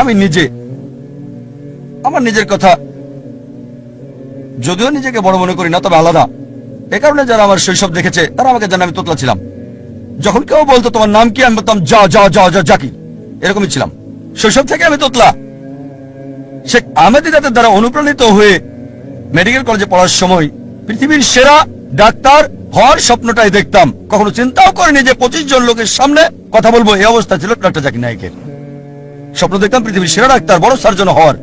আমি নিজে আমার নিজের কথা যদিও নিজেকে বড় মনে করি না, তবে আলাদা। এ কারণে যারা আমার শৈশব দেখেছে তারা আমাকে জানে আমি তোতলা ছিলাম। যখন কেউ বলতো তোমার নাম কি, আমি বলতাম যা যা যা যা জাকি, এরকমই ছিলাম। শৈশব থেকে আমি তোতলা। শেখ আহমেদ দিদাতের দ্বারা অনুপ্রাণিত হয়ে মেডিকেল কলেজে পড়ার সময় পৃথিবীর সেরা ডাক্তার হওয়ার স্বপ্নটাই দেখতাম। কখনো চিন্তাও করিনি যে 25 জন লোকের সামনে কথা বলবো। এই অবস্থা ছিল ডক্টর জাকির নায়েকের। স্বপ্ন দেখতাম পৃথিবীর সেরা ডাক্তার, বড় সার্জন হওয়ার।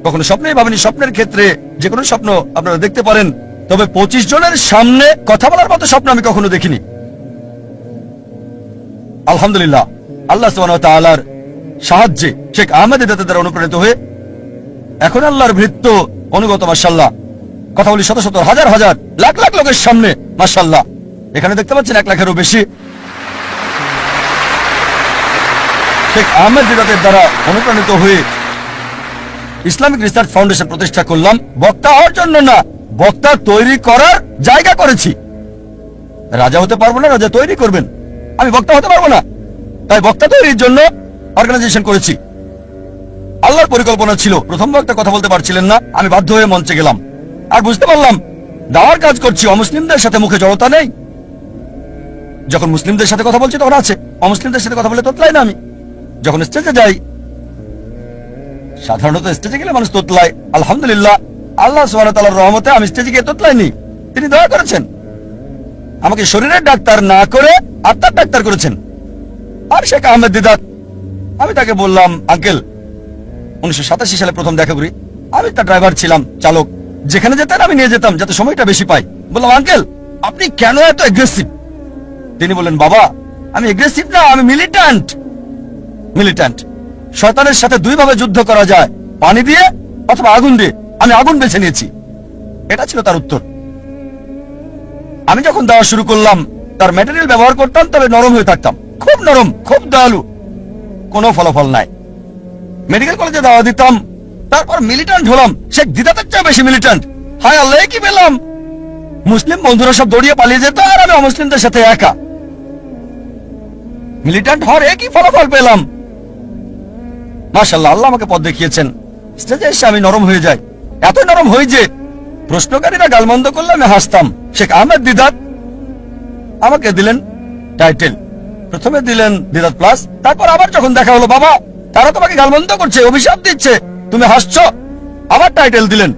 কখনো স্বপ্নেই ভাবিনি। স্বপ্নের ক্ষেত্রে যে কোনো স্বপ্ন আপনারা দেখতে পারেন, তবে 25 জনের সামনে কথা বলার মতো স্বপ্ন আমি কখনো দেখিনি। আলহামদুলিল্লাহ, আল্লাহ সুবহানাহু ওয়া তাআলার সাহায্যে শেখ আহমেদ দিদাতের দ্বারা অনুপ্রাণিত হয়ে এখন আল্লাহর ভৃত্য অনুগত। মাশাআল্লাহ, কথা বলি শত শত হাজার হাজার লাখ লাখ লোকের সামনে। মাশাআল্লাহ, এখানে দেখতে পাচ্ছেন 1 লাখেরও বেশি। শেখ আহমেদ দিদাতের দ্বারা অনুপ্রাণিত হয়ে ইসলামিক রিসার্চ ফাউন্ডেশন প্রতিষ্ঠা করলাম। বক্তা হওয়ার জন্য না, বক্তা তৈরি করার জায়গা করেছি। রাজা হতে পারবো না, রাজা তৈরি করবেন। আমি বক্তা হতে পারবো না, তাই বক্তা তৈরির জন্য অর্গানাইজেশন করেছি। আল্লাহর পরিকল্পনা ছিল, প্রথম বক্তা কথা বলতে পারছিলেন না, আমি বাধ্য হয়ে মঞ্চে গেলাম। আর বুঝতে পারলাম দাওয়ার কাজ করছি, অমুসলিমদের সাথে মুখে জড়তা নেই। যখন মুসলিমদের সাথে কথা বলছি তখন আছে, অমুসলিমদের সাথে কথা বলে তোতলাই না আমি। যখন স্টেজে যাই, সাধারণত স্টেজে গেলে মানুষ তোতলায়। আলহামদুলিল্লাহ, আল্লাহ সুবহানাহু ওয়া তাআলার রহমতে আমি স্টেজে গিয়ে তোতলাইনি। তিনি দয়া করেছেন, আমাকে শরীরের ডাক্তার না করে আত্মার ডাক্তার করেছেন। আর শেখ আহমেদ দিদাত, আমি তাকে বললাম আঙ্কেল, 1987 সালে প্রথম দেখা করি। আমি তার ড্রাইভার ছিলাম, চালক। যেখানে যেতেন আমি নিয়ে যেতাম যাতে সময়টা বেশি পাই। বললাম আঙ্কেল, আপনি কেন এত এগ্রেসিভ? তিনি বললেন বাবা, আমি এগ্রেসিভ না, আমি মিলিট্যান্ট। মিলিট্যান্ট, শয়তানের সাথে 2 ভাবে যুদ্ধ করা যায়, পানি দিয়ে অথবা আগুন দিয়ে। আমি আগুন বেছে নিয়েছি। এটা ছিল তার উত্তর। আমি যখন দেওয়া শুরু করলাম, তার ম্যাটেরিয়াল ব্যবহার করতাম, তবে নরম হয়ে থাকতাম, খুব নরম, খুব দয়ালু। কোনো ফলাফল নাই। মেডিকেল কলেজে দাওয়া দিতাম, তারপর মিলিট্যান্ট হলাম। শেখ দিদাতের চেয়ে বেশি মিলিট্যান্ট। হায় আল্লাহ, কি পেলাম! মুসলিম বন্ধুরা সব দৌড়িয়ে পালিয়ে যেত, আর আমি অমুসলিমদের সাথে একা। মিলিট্যান্ট হওয়ার একই ফলাফল পেলাম। মাশাআল্লাহ, আল্লাহ আমাকে পথ দেখিয়েছেন। স্টেজে এসে আমি নরম হয়ে যাই, এত নরম হই যে প্রশ্নকারীরা গালমন্দ করলে আমি হাসতাম। শেখ আহমেদ দিদাত আমাকে দিলেন টাইটেল। প্রথমে দিলেন দিদাত প্লাস, তারপর আবার যখন দেখা হলো, বাবা তারা তোমাকে গালমন্দ করছে, অভিশাপ দিচ্ছে, তুমি হাসছো, আবার টাইটেল দিলেন।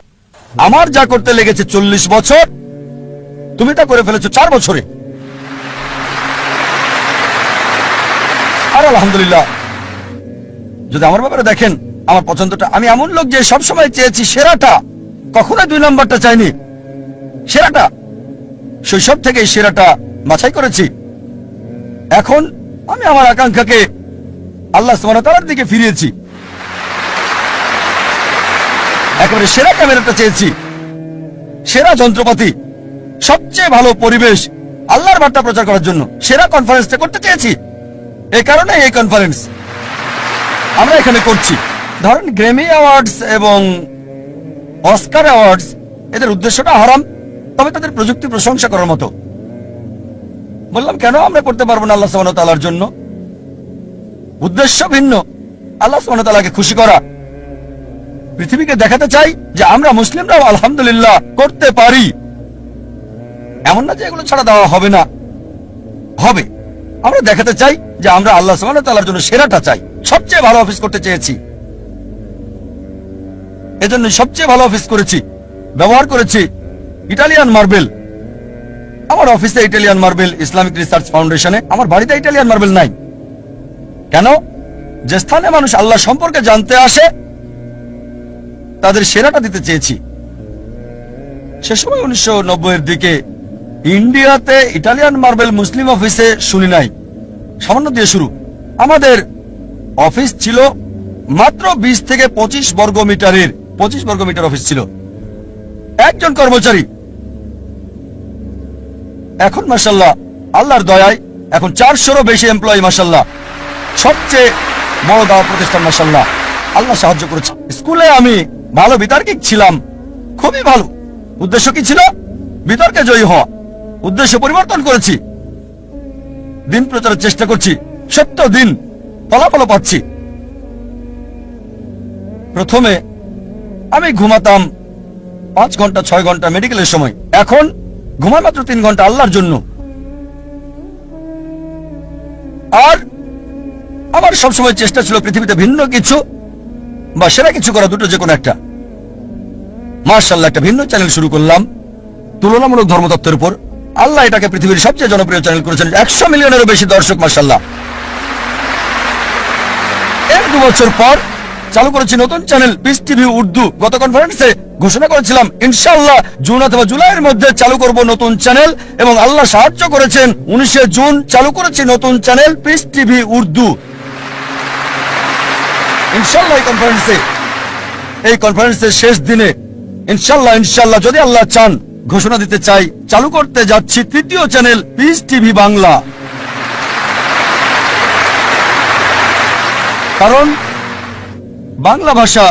আমার যা করতে লেগেছে 40 বছর, তুমি তা করে ফেলেছো 4 বছরে। আর আলহামদুলিল্লাহ, যদি আমার ব্যাপারে দেখেন, আমার পছন্দটা, আমি এমন লোক যে সবসময় চেয়েছি সেরাটা, কখনো 2 নম্বরটা চাইনি, সেরাটা। শৈশব থেকে সেরাটা বাছাই করেছি। এখন আমি আমার আকাঙ্ক্ষাকে আল্লাহ সুবহানাহু ওয়া তাআলার দিকে ফিরিয়েছি। একেবারে সেরা ক্যামেরাটা চেয়েছি, সেরা যন্ত্রপাতি, সবচেয়ে ভালো পরিবেশ আল্লাহর বার্তা প্রচার করার জন্য। সেরা কনফারেন্সটা করতে চেয়েছি। এই কারণে এই কনফারেন্স আমরা এখানে করছি। ধরেন গ্র্যামি অ্যাওয়ার্ডস এবং অস্কার অ্যাওয়ার্ডস, এদের উদ্দেশ্যটা হারাম, তবে তাদের প্রযুক্তি প্রশংসা করার মতো। বললাম কেন আমরা করতে পারবো না আল্লাহ সুবহানাহু ওয়া তাআলার জন্য? উদ্দেশ্য ভিন্ন, আল্লাহ সুবহানাহু ওয়া তাআলাকে খুশি করা। পৃথিবীকে দেখাতে চাই যে আমরা মুসলিমরাও আলহামদুলিল্লাহ করতে পারি। এমন না যে এগুলো ছাড়া দেওয়া হবে না, হবে। আমরা দেখাতে চাই যে আমরা আল্লাহ সুবহানাহু ওয়া তাআলার জন্য সেরাটা চাই। সবচেয়ে ভালো অফিস করতে চেয়েছি, এজন্য সবচেয়ে ভালো অফিস করেছি। ব্যবহার করেছি ইটালিয়ান মার্বেল। আমার অফিসে ইটালিয়ান মার্বেল, ইসলামিক রিসার্চ ফাউন্ডেশনে। আমার বাড়িতে ইটালিয়ান মার্বেল নাই। কেন? যে স্থানে মানুষ আল্লাহ সম্পর্কে জানতে আসে, তাদের সেরাটা দিতে চেয়েছি। সে সময় 1990-এর দিকে ইন্ডিয়াতে ইটালিয়ান মার্বেল মুসলিম অফিসে শুনি নাই। সামান্য দিয়ে শুরু। আমাদের অফিস ছিল মাত্র 20 থেকে 25 বর্গ মিটারের, 25 বর্গ মিটার অফিস ছিল, একজন কর্মচারী। এখন মাশাআল্লাহ আল্লাহর দয়ায় এখন 400-রও বেশি এমপ্লয়ি। মাশাআল্লাহ, সবচেয়ে বড় দাওয়া প্রতিষ্ঠান। মাশাআল্লাহ, আল্লাহ সাহায্য করেছে। স্কুলে আমি ভালো বিতার্কিক ছিলাম, খুবই ভালো। উদ্দেশ্য কি ছিল? বিতর্কে জয়ী হওয়া। উদ্দেশ্য পরিবর্তন করেছি, দিন প্রচারের চেষ্টা করছি, সত্য দিন, ফলাফল পাচ্ছি। প্রথমে আমি ঘুমাতাম 5 ঘন্টা 6 ঘন্টা মেডিকেলের সময়, এখন ঘুমাই মাত্র 3 ঘন্টা আল্লাহর জন্য। আর আমার সবসময় চেষ্টা ছিল পৃথিবীতে ভিন্ন কিছু বা সেরা কিছু করা, দুটো যে কোনো একটা। মাশাআল্লাহ, একটা ভিন্ন চ্যানেল শুরু করলাম তুলনামূলক ধর্মতত্ত্বের উপর। আল্লাহ এটাকে পৃথিবীর সবচেয়ে জনপ্রিয় চ্যানেল করেছেন, 100 মিলিয়নেরও বেশি দর্শক, মাশাআল্লাহ। এর 2 বছর পর চালু করেছি নতুন চ্যানেল পিস টিভি উর্দু। গত কনফারেন্সে ঘোষণা করেছিলাম ইনশাআল্লাহ জুন অথবা জুলাইয়ের মধ্যে চালু করব নতুন চ্যানেল, এবং আল্লাহ সাহায্য করেছেন। 19শে জুন চালু করেছি নতুন চ্যানেল পিস টিভি উর্দু। ইনশাআল্লাহ এই কনফারেন্সের শেষ দিনে ইনশাআল্লাহ যদি আল্লাহ চান, ঘোষণা দিতে চাই চালু করতে যাচ্ছি 3য় চ্যানেল পিস টিভি বাংলা। কারণ বাংলা ভাষা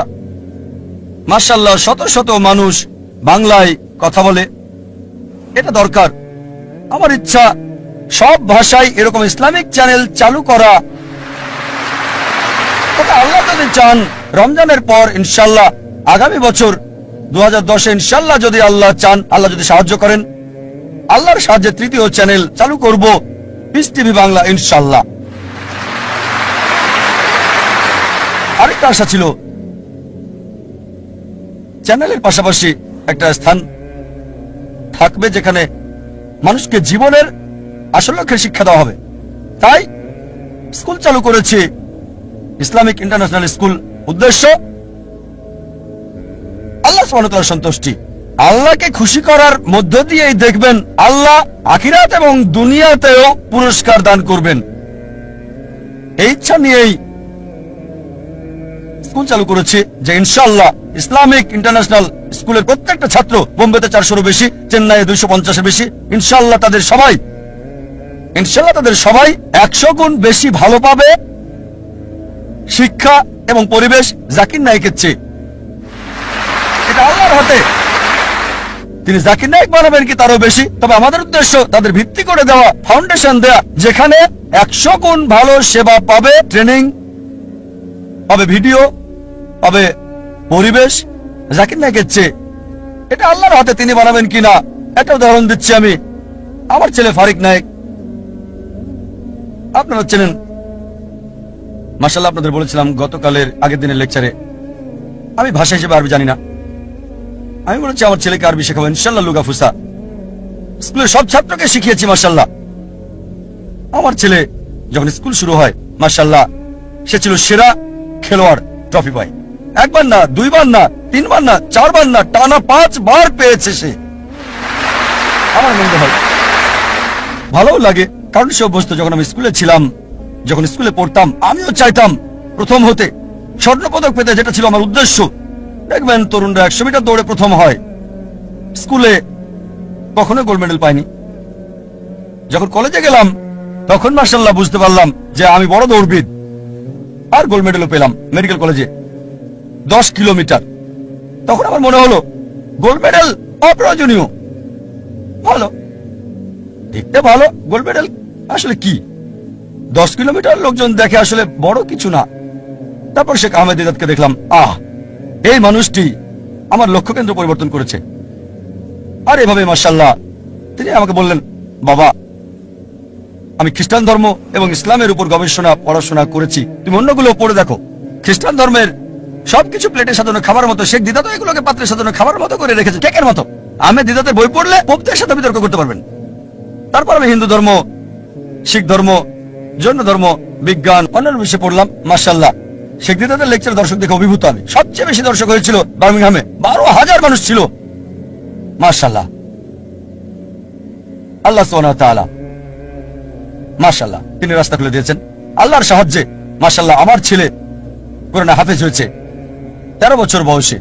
মাশাআল্লাহ শত শত মানুষ বাংলায় কথা বলে, এটা দরকার। আমার ইচ্ছা সব ভাষায় এরকম ইসলামিক চ্যানেল চালু করা। তবে আল্লাহ যদি চান রমজানের পর ইনশাআল্লাহ আগামী বছর 2010-এ ইনশাআল্লাহ যদি আল্লাহ চান, আল্লাহ যদি সাহায্য করেন, আল্লাহর সাহায্যে 3য় চ্যানেল চালু করব পিস টিভি বাংলা ইনশাআল্লাহ। আরেকটা আশা ছিল চ্যানেলের পাশাপাশি একটা স্থান থাকবে যেখানে মানুষকে জীবনের আসল লক্ষ্যের শিক্ষা দেওয়া হবে। তাই স্কুল চালু করেছি, ইসলামিক ইন্টারন্যাশনাল স্কুল। উদ্দেশ্য আল্লাহ সুবহানাহু ওয়া তাআলার সন্তুষ্টি। আল্লাহকে খুশি করার মধ্য দিয়েই দেখবেন আল্লাহ আখিরাত এবং দুনিয়াতেও পুরস্কার দান করবেন। এই ইচ্ছা নিয়েই স্কুল চালু করেছি যে ইনশাআল্লাহ ইসলামিক ইন্টারন্যাশনাল স্কুলের প্রত্যেকটা ছাত্র, বোম্বেতে 400-এরও বেশি, চেন্নাইয়ে 250-এর বেশি, ইনশাআল্লাহ তাদের সবাই 100 গুণ বেশি ভালো পাবে শিক্ষা এবং পরিবেশ জাকির নায়েকের চেয়ে। এটা আল্লাহর হাতে, তিনি জাকির নায়েক বানাবেন কি তারও বেশি। তবে আমাদের উদ্দেশ্য তাদের ভিত্তি করে দেওয়া, ফাউন্ডেশন দেয়া, যেখানে 100 গুণ ভালো সেবা পাবে, ট্রেনিং পাবে, ভিডিও পাবে, পরিবেশ জাকির নায়েকের চেয়ে। এটা আল্লাহর হাতে, তিনি বানাবেন কিনা। একটা উদাহরণ দিচ্ছি আমি। আমার ছেলে ফারিক নায়েক, আপনারা চেনেন মাশাআল্লাহ। আপনাদের বলেছিলাম গতকালের আগের দিনের লেকচারে, আমি ভাষা হিসেবে আরবি জানি না। আমি বলেছি আমার ছেলেকে আরবি শেখাবো ইনশাআল্লাহ, লুগা ফুসা। স্কুলের সব ছাত্রকে শিখিয়েছি মাশাআল্লাহ। আমার ছেলে যখন স্কুল শুরু হয় মাশাআল্লাহ, সে ছিল সেরা খেলোয়াড়, ট্রফি পায়। 1 বার না, 2 বার না, 3 বার না, 4 বার না, টানা 5 বার পেয়েছে সে। আমার মনে হয় ভালো লাগে, কারণ সে অভ্যস্ত। যখন আমি স্কুলে ছিলাম, যখন স্কুলে পড়তাম, আমিও চাইতাম প্রথম হতে, স্বর্ণপদক পেতে, যেটা ছিল আমার উদ্দেশ্য। দেখবেন তরুণরা 100 মিটার দৌড়ে প্রথম হয়, স্কুলে কখনো গোল্ড মেডেল পাইনি। যখন কলেজে গেলাম তখন মাশাআল্লাহ বুঝতে পারলাম যে আমি বড় দৌড়বিদ, আর গোল্ড মেডেলও পেলাম মেডিকেল কলেজে 10 কিলোমিটার। তখন আমার মনে হলো গোল্ড মেডেল অপ্রয়োজনীয়, ভালো দেখতে, ভালো গোল্ড মেডেল আসলে কি, 10 কিলোমিটার লোকজন দেখে আসলে বড় কিছু না। তারপর শেখ আহমেদ দিদাতকে দেখলাম, এই মানুষটি আমার লক্ষ্যকেন্দ্র পরিবর্তন করেছে। আর এভাবে মাশাআল্লাহ তিনি আমাকে বললেন, বাবা আমি খ্রিস্টান ধর্ম এবং ইসলামের উপর গবেষণা পড়াশোনা করেছি, তুমি অন্যগুলো পড়ে দেখো। খ্রিস্টান ধর্মের সবকিছু প্লেটে সাজানো খাবার মতো, শেখ দিদাত এগুলোকে পাত্রে সাজানো খাবার মতো করে রেখেছে, কেকের মতো। আহমেদ দিদাতের বই পড়লে পোপদের সাথে বিতর্ক করতে পারবেন। তারপর আমি হিন্দু ধর্ম, শিখ ধর্ম, জৈন ধর্ম, বিজ্ঞান, অন্যান্য বিষয়ে পড়লাম। মাশাআল্লাহ শেখ দিদাতের লেকচার দর্শক দেখে অভিভূত আমি। সবচেয়ে বেশি দর্শক হয়েছিল বার্মিংহামে, 12,000 মানুষ ছিল। মাশাআল্লাহ, আল্লাহ সুবহানাহু ওয়া তাআলা মাশাআল্লাহ তিনি রাস্তা খুলে দিয়েছেন। আল্লাহর সাহায্যে মাশাআল্লাহ আমার ছেলে কোরআনে হাফেজ হয়েছে 13 বছর বয়সে।